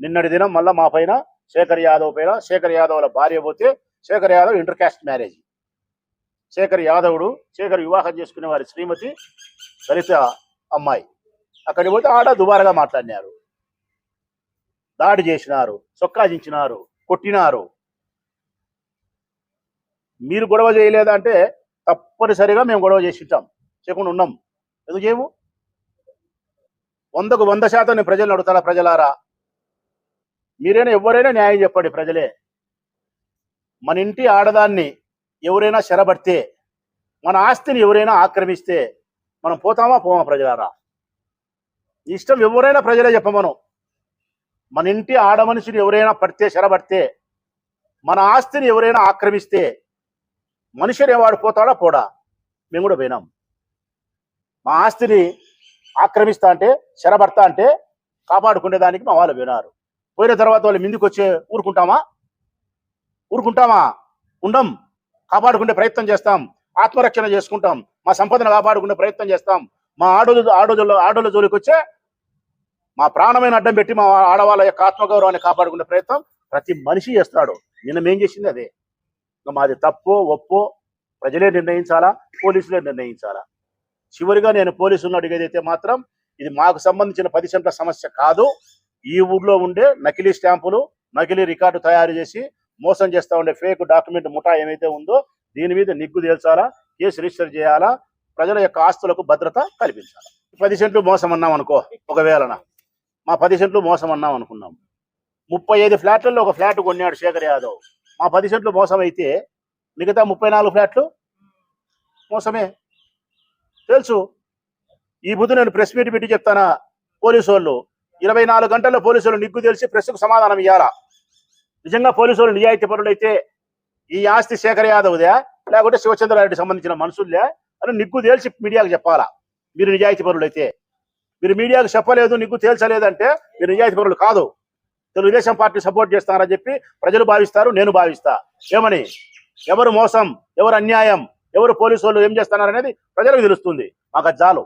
నిన్నటి దినం మళ్ళీ మా పైన శేఖర్ యాదవ్ పైన, శేఖర్ యాదవ్ల భార్య పోతే, Shekhar Yadav inter caste marriage. Shekhar వివాహం చేసుకునే వారి శ్రీమతి దళిత అమ్మాయి. అక్కడికి పోతే ఆడ దుబారగా మాట్లాడినారు, దాడి చేసినారు, సొక్కాజించినారు, కొట్టినారు. మీరు గొడవ చేయలేదంటే తప్పనిసరిగా మేము గొడవ చేసింటాం, చేయకుండా ఉన్నాం. ఎందుకు చేయము? 100కు 100% నేను ప్రజలను అడుగుతారా? ప్రజలారా, మీరైనా ఎవరైనా న్యాయం చెప్పండి. ప్రజలే, మన ఇంటి ఆడదాన్ని ఎవరైనా చెరబడితే, మన ఆస్తిని ఎవరైనా ఆక్రమిస్తే మనం పోతామా పోమా? ప్రజలారా, ఇష్టం ఎవరైనా ప్రజలే చెప్పమను. మన ఇంటి ఆడ మనిషిని ఎవరైనా పడితే, చెరబడితే, మన ఆస్తిని ఎవరైనా ఆక్రమిస్తే మనిషిని వాడు పోతాడా పోడా? మేము కూడా పోయినాం. మా ఆస్తిని ఆక్రమిస్తా అంటే, చెరబడతా అంటే కాపాడుకునే దానికి మా వాళ్ళు పోయినారు. పోయిన తర్వాత వాళ్ళు ముందుకు వచ్చే ఊరుకుంటామా? ఉండం. కాపాడుకునే ప్రయత్నం చేస్తాం, ఆత్మరక్షణ చేసుకుంటాం, మా సంపదను కాపాడుకునే ప్రయత్నం చేస్తాం. మా ఆడోళ్ళ జోలికి వచ్చే మా ప్రాణమైన అడ్డం పెట్టి మా ఆడవాళ్ళ యొక్క ఆత్మగౌరవాన్ని కాపాడుకునే ప్రయత్నం ప్రతి మనిషి చేస్తాడు. నిన్న మేం చేసింది అదే. మాది తప్పో ఒప్పో ప్రజలే నిర్ణయించాలా, పోలీసులే నిర్ణయించాలా. చివరిగా నేను పోలీసులను అడిగేదైతే మాత్రం, ఇది మాకు సంబంధించిన 10 సెంట్ల సమస్య కాదు. ఈ ఊర్లో ఉండే నకిలీ స్టాంపులు, నకిలీ రికార్డు తయారు చేసి మోసం చేస్తూ ఉండే ఫేక్ డాక్యుమెంట్ ముఠా ఏమైతే ఉందో దీని మీద నిగ్గు తేల్చాలా, కేసు రిజిస్టర్ చేయాలా, ప్రజల యొక్క ఆస్తులకు భద్రత కల్పించాలి. 10 సెంట్లు మోసం అన్నాం అనుకో, ఒకవేళన మా 10 సెంట్లు మోసం అన్నాం అనుకున్నాం. 35 ఫ్లాట్లలో ఒక ఫ్లాట్ కొన్నాడు శేఖర్ యాదవ్. మా 10 సెంట్లు మోసం అయితే మిగతా 34 ఫ్లాట్లు మోసమే తెలుసు. ఈ బుద్ధి నేను ప్రెస్ మీట్ పెట్టి చెప్తానా? పోలీసు వాళ్ళు 24 గంటల్లో పోలీసు వాళ్ళు నిగ్గు తెలిసి ప్రెస్కు సమాధానం ఇవ్వాలా. నిజంగా పోలీసు వాళ్ళు నిజాయితీ పరులైతే ఈ ఆస్తి శేఖర్ యాదవ్దే లేకుంటే శివచంద్రారెడ్డి సంబంధించిన మనుషులే అని నిగ్గు తేల్చి మీడియాకు చెప్పాలా. మీరు నిజాయితీ పరులైతే, మీరు మీడియాకు చెప్పలేదు, నిగ్గు తేల్చలేదంటే మీరు నిజాయితీ పరులు కాదు. తెలుగుదేశం పార్టీ సపోర్ట్ చేస్తారని చెప్పి ప్రజలు భావిస్తారు, నేను భావిస్తా. ఏమని, ఎవరు మోసం, ఎవరు అన్యాయం, ఎవరు పోలీసు వాళ్ళు ఏం చేస్తున్నారనేది ప్రజలకు తెలుస్తుంది. మాకు అది చాలు.